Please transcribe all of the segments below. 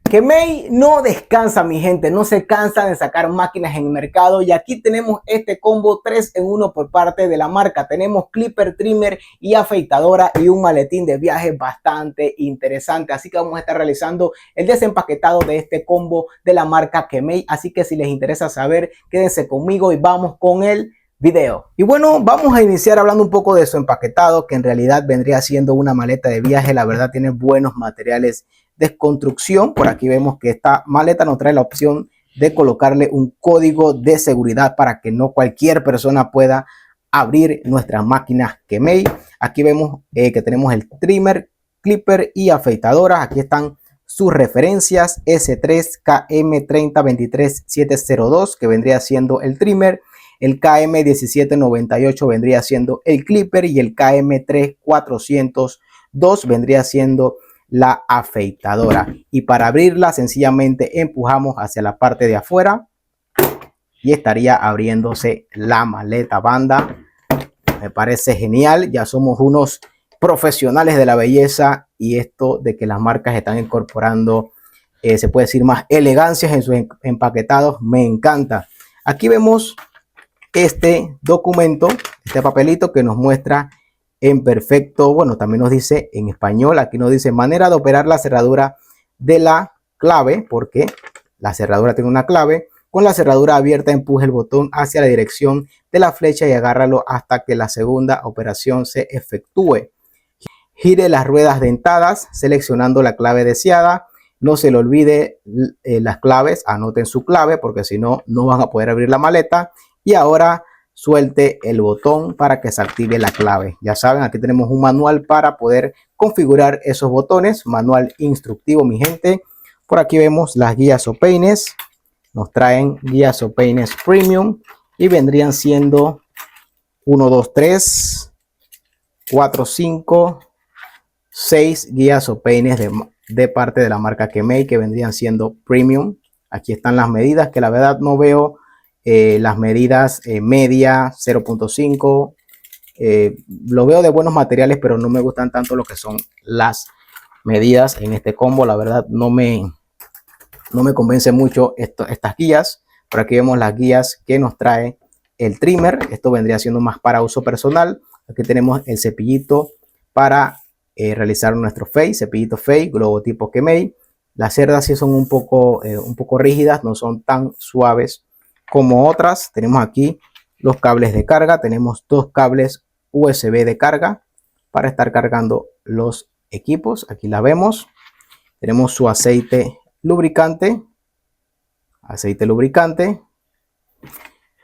Kemei no descansa, mi gente, no se cansa de sacar máquinas en el mercado y aquí tenemos este combo 3 en 1 por parte de la marca. Tenemos clipper, trimmer y afeitadora y un maletín de viaje bastante interesante. Así que vamos a estar realizando el desempaquetado de este combo de la marca Kemei. Así que si les interesa saber, quédense conmigo y vamos con el video. Y bueno, vamos a iniciar hablando un poco de su empaquetado, que en realidad vendría siendo una maleta de viaje. La verdad tiene buenos materiales de construcción. Por aquí vemos que esta maleta nos trae la opción de colocarle un código de seguridad para que no cualquier persona pueda abrir nuestras máquinas Kemei. Aquí vemos que tenemos el trimmer, clipper y afeitadora. Aquí están sus referencias: S3 KM3022702, que vendría siendo el trimmer, el KM1798 vendría siendo el clipper y el KM3402 vendría siendo la afeitadora. Y para abrirla sencillamente empujamos hacia la parte de afuera y estaría abriéndose la maleta, banda. Me parece genial, ya somos unos profesionales de la belleza y esto de que las marcas están incorporando se puede decir más elegancias en sus empaquetados, me encanta. Aquí vemos este documento, este papelito que nos muestra en perfecto, bueno, también nos dice en español, aquí nos dice manera de operar la cerradura de la clave, porque la cerradura tiene una clave. Con la cerradura abierta empuje el botón hacia la dirección de la flecha y agárralo hasta que la segunda operación se efectúe. Gire las ruedas dentadas seleccionando la clave deseada. No se le olvide las claves, anoten su clave porque si no, no van a poder abrir la maleta. Y ahora suelte el botón para que se active la clave. Ya saben, aquí tenemos un manual para poder configurar esos botones, manual instructivo, mi gente. Por aquí vemos las guías o peines, nos traen guías o peines premium y vendrían siendo 1, 2, 3, 4, 5, 6 guías o peines de parte de la marca Kemei, que vendrían siendo premium. Aquí están las medidas, que la verdad no veo las medidas media, 0.5, lo veo de buenos materiales, pero no me gustan tanto lo que son las medidas en este combo. La verdad no me convence mucho estas guías. Por aquí vemos las guías que nos trae el trimmer. Esto vendría siendo más para uso personal. Aquí tenemos el cepillito para realizar nuestro fade, cepillito fade, logotipo Kemei. Las cerdas sí son un poco rígidas, no son tan suaves como otras. Tenemos aquí los cables de carga, tenemos dos cables USB de carga para estar cargando los equipos. Aquí la vemos. Tenemos su aceite lubricante,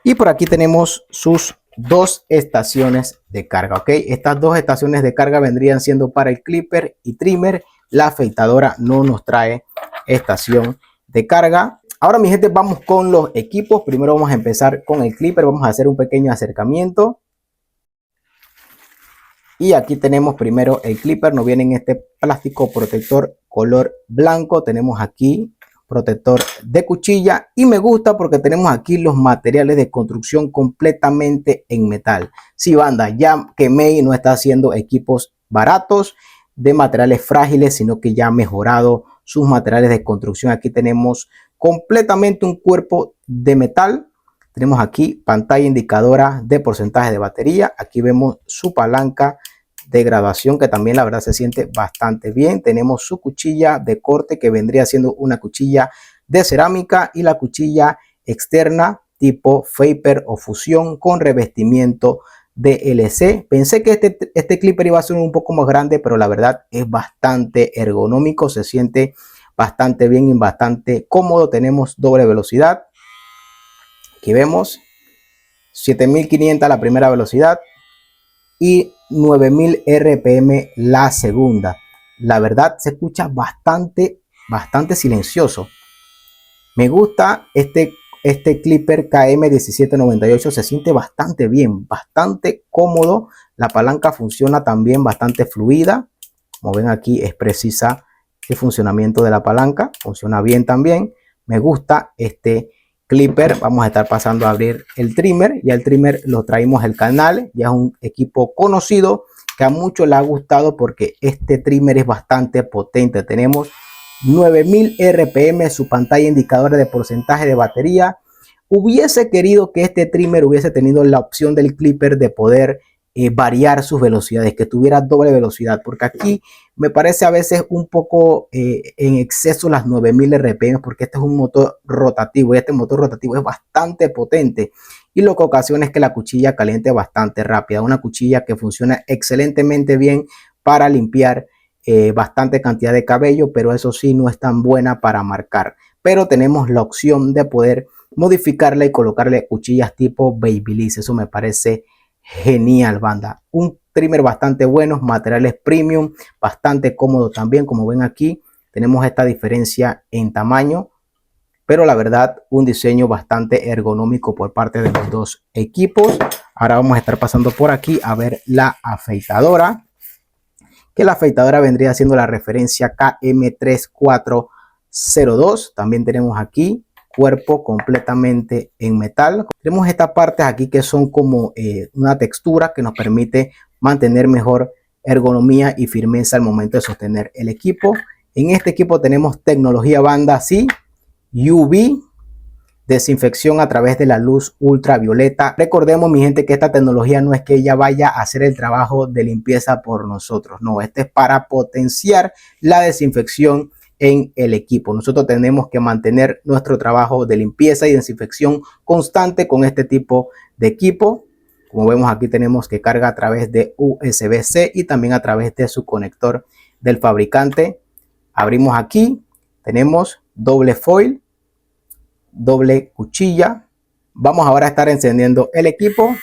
y por aquí tenemos sus dos estaciones de carga. Ok, estas dos estaciones de carga vendrían siendo para el clipper y trimmer. La afeitadora no nos trae estación de carga. Ahora, mi gente, vamos con los equipos. Primero vamos a empezar con el clipper. Vamos a hacer un pequeño acercamiento. Y aquí tenemos primero el clipper. Nos viene en este plástico protector color blanco. Tenemos aquí protector de cuchilla. Y me gusta porque tenemos aquí los materiales de construcción completamente en metal. Sí, banda, ya Kemei no está haciendo equipos baratos de materiales frágiles, sino que ya ha mejorado sus materiales de construcción. Aquí tenemos completamente un cuerpo de metal. Tenemos aquí pantalla indicadora de porcentaje de batería. Aquí vemos su palanca de graduación, que también la verdad se siente bastante bien. Tenemos su cuchilla de corte, que vendría siendo una cuchilla de cerámica, y la cuchilla externa tipo Vapor o fusión con revestimiento de LC. Pensé que este clipper iba a ser un poco más grande, pero la verdad es bastante ergonómico, se siente bastante bien y bastante cómodo. Tenemos doble velocidad. Aquí vemos 7500 la primera velocidad y 9000 RPM la segunda. La verdad se escucha bastante silencioso. Me gusta este clipper KM1798, se siente bastante bien, bastante cómodo. La palanca funciona también bastante fluida. Como ven aquí es precisa el funcionamiento de la palanca, funciona bien también. Me gusta este clipper. Vamos a estar pasando a abrir el trimmer. Ya el trimmer lo traímos al canal, ya es un equipo conocido que a muchos les ha gustado porque este trimmer es bastante potente. Tenemos 9000 RPM, su pantalla indicadora de porcentaje de batería. Hubiese querido que este trimmer hubiese tenido la opción del clipper de poder variar sus velocidades, que tuviera doble velocidad, porque aquí me parece a veces un poco en exceso las 9000 RPM, porque este es un motor rotativo y este motor rotativo es bastante potente, y lo que ocasiona es que la cuchilla caliente bastante rápida. Una cuchilla que funciona excelentemente bien para limpiar bastante cantidad de cabello, pero eso sí no es tan buena para marcar. Pero tenemos la opción de poder modificarla y colocarle cuchillas tipo Babyliss. Eso me parece genial, banda. Un trimmer bastante bueno, materiales premium, bastante cómodo también. Como ven aquí, tenemos esta diferencia en tamaño, pero la verdad un diseño bastante ergonómico por parte de los dos equipos. Ahora vamos a estar pasando por aquí a ver la afeitadora, que la afeitadora vendría siendo la referencia KM3402. También tenemos aquí cuerpo completamente en metal. Tenemos estas partes aquí que son como una textura que nos permite mantener mejor ergonomía y firmeza al momento de sostener el equipo. En este equipo tenemos tecnología banda así, UV, desinfección a través de la luz ultravioleta. Recordemos, mi gente, que esta tecnología no es que ella vaya a hacer el trabajo de limpieza por nosotros, no, este es para potenciar la desinfección en el equipo. Nosotros tenemos que mantener nuestro trabajo de limpieza y desinfección constante con este tipo de equipo. Como vemos aquí, tenemos que carga a través de USB-C y también a través de su conector del fabricante. Abrimos aquí, tenemos doble foil, doble cuchilla. Vamos ahora a estar encendiendo el equipo,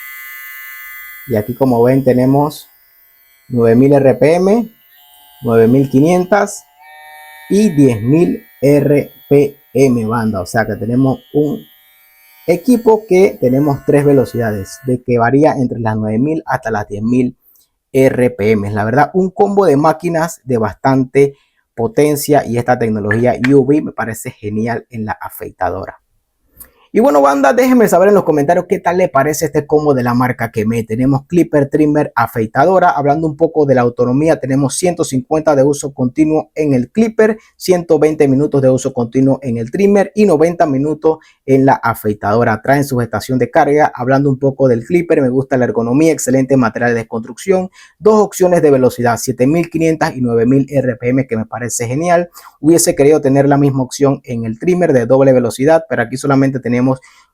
y aquí, como ven, tenemos 9000 RPM, 9500 y 10000 RPM, banda. O sea que tenemos un equipo que tenemos tres velocidades, de que varía entre las 9000 hasta las 10000 RPM. La verdad, un combo de máquinas de bastante potencia, y esta tecnología UV me parece genial en la afeitadora. Y bueno, banda, déjenme saber en los comentarios qué tal le parece este combo de la marca Kemei. Tenemos clipper, trimmer, afeitadora. Hablando un poco de la autonomía, tenemos 150 de uso continuo en el clipper, 120 minutos de uso continuo en el trimmer y 90 minutos en la afeitadora. Traen sujetación de carga. Hablando un poco del clipper, me gusta la ergonomía, excelente material de construcción, dos opciones de velocidad, 7500 y 9000 RPM, que me parece genial. Hubiese querido tener la misma opción en el trimmer de doble velocidad, pero aquí solamente tenemos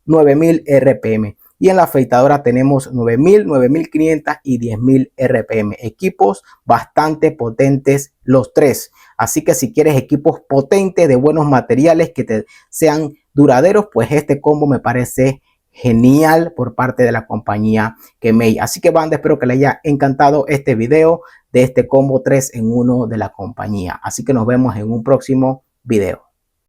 9000 RPM, y en la afeitadora tenemos 9000, 9500 y 10000 RPM. Equipos bastante potentes los tres, así que si quieres equipos potentes de buenos materiales que te sean duraderos, pues este combo me parece genial por parte de la compañía Kemei. Así que, banda, espero que les haya encantado este video de este combo 3 en 1 de la compañía. Así que nos vemos en un próximo video.